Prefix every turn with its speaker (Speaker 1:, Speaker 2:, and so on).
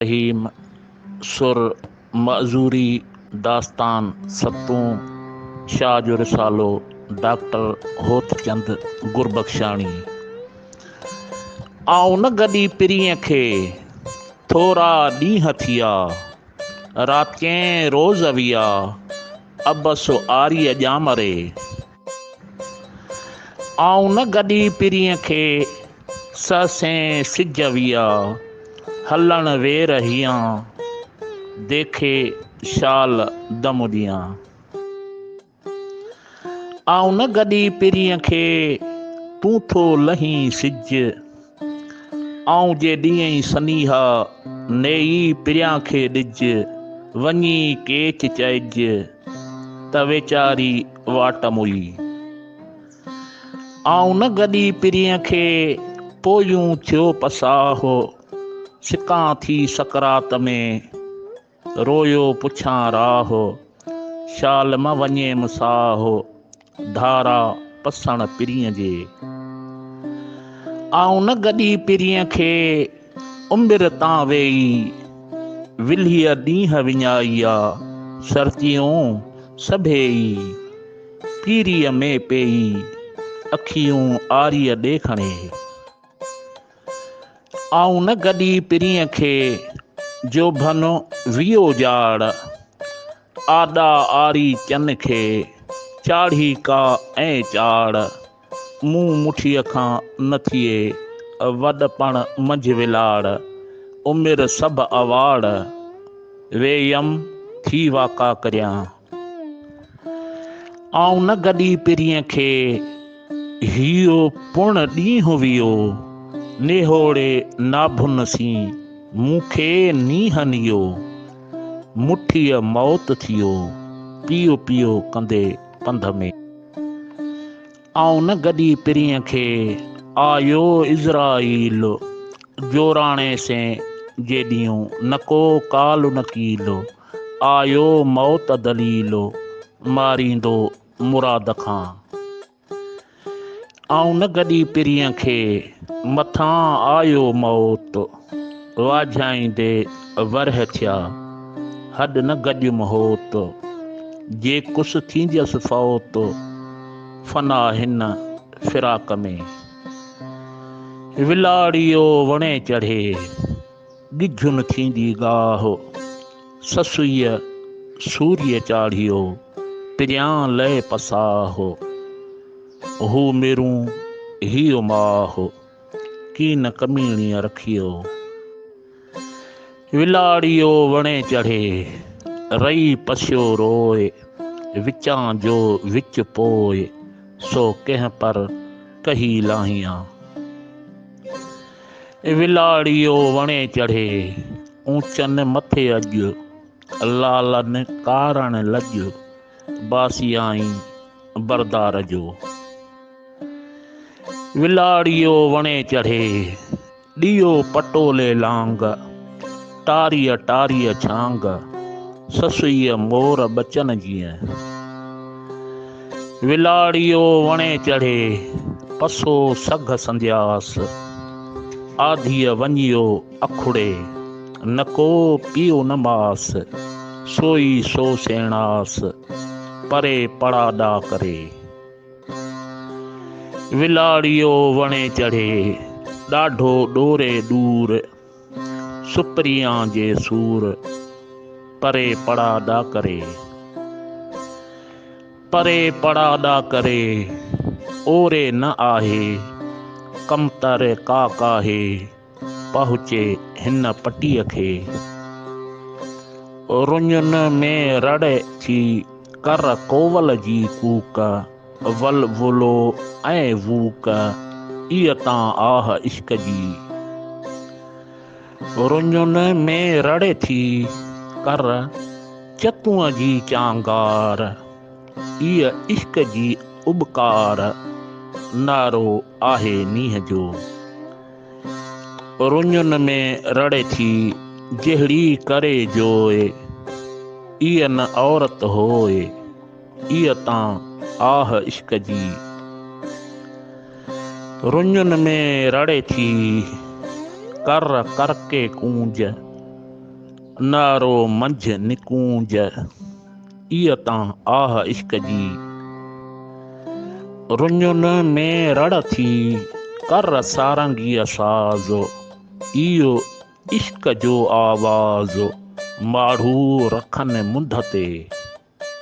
Speaker 1: रहीम सुर मअज़ूरी दास्तान सतूं शाह जो रिसालो डॉक्टर होतचंद गुरबख्शाणी। आऊं न गॾी पिरीअ खे थोरा ॾींहं थिया, राति कंहिं रोज़ विया अबस आरीअ ॼामरे। आऊं न गॾी पिरीअ खे सहसें सिज विया, हलण वे रहियां देखे शाल दम ॾियां। आऊं न गॾी पिरीअ खे तूं थो लहीं सिज, आऊं जे ॾींहं सनीहा नेई पिरियां खे ॾिज, वञी केच चइज त वेचारी वाट मुई। आऊं न गॾी पिरीअ खे पोयूं थियो पसाहो, सिकां थी सकरात में रोयो पुछां राह, शाल म वञे मुसाहो धारा पसण पिरीअ जे। आऊं न गॾी पिरीअ खे उमिरि तां वेई, विल्हीअ ॾींहं विञाइया सर्दियूं सभेई, पीरीअ में पेई अखियूं आरीअ ॾेखणे। आऊं न गॾी पिरीअ खे जोभन वियो ॼाड़, आॾा आरी चन खे चाढ़ी का ऐं चाड़, मुंहुं मुठीअ खां न थिए वॾपण मंझि विलाड़, उमिरि सभु अवाड़ वेयम थी वाका करियां। आऊं न गॾी पिरीअ खे हियो पुण ॾींहुं वियो, नेहोड़े नाभुन सी मूंखे नींहं नियो, मुठीअ मौत थियो पियो पियो कंदे पंध में। आऊं न गॾी पिरीअ खे आयो इज़राईल, जोराणे से जे ॾींहुं न को काल न कीलो, आयो मौत दलीलो मारींदो मुराद खां। आऊं न गॾी पिरीअ खे मथां आयो मौत, वाझाईंदे वरह थिया हॾ न गॼुम होत, जे कुस थींदसि फौत फना हिन फिराक में। विलाड़ियो वणे चढ़े ॾिझुन थींदी गाह, ससुईअ सूर्य चाढ़ियो पिरियां लय पसाहो, हू मेरूं हियो माहो कीन कमीणीअ रखियो। विलाड़ियो वणे चढ़े रही पसियो रोए, विचां जो विच पोए सो कंहिं पर कही लाहियां। विलाड़ियो वणे चढ़े ऊंचनि मथे अॼु, लालनि कारण लॼ बासियाई बरदार जो। विलाड़ियो वणे चढ़े ॾियो पटोले लांग, टारीअ टारीअ छांग ससुईअ मोर बचन जीअं। विलाड़ियो वणे चढ़े पसो सघ संध्यास, आधीअ वञियो अखुड़े न को पियो न मास, सोई सो सेणास परे पड़ाॾा करे। विलाड़ियो वणे चढ़े ॾाढो ॾोरे ॾूर, सुप्रियां जे सूर परे पड़ाॾा करे। परे पड़ाॾा करे ओरे न आहे, कमतर का काहे पहुचे हिन पटीअ खे। रुञुन में रड़े थी कर कोवल जी कूक, वल वुलो ऐं वूक इह तां आह इश्क जी। रुञुन में रड़े थी कर चतुअ जी चांगार, इह इश्क जी उबकार नारो आहे नींहं जो। रुञुन में रड़े थी जहिड़ी करे जोए, इह न औरत होए इह तां आह इश्क जी। रुञुन में रड़े थी कर कर के कूंज, नारो मंझ निकूंज इह तां आह इश्क जी रुञुन में रड़ थी कर सारंगीअ साज़ इहो इश्क जो आवाज़ माण्हू रखनि मुंड ते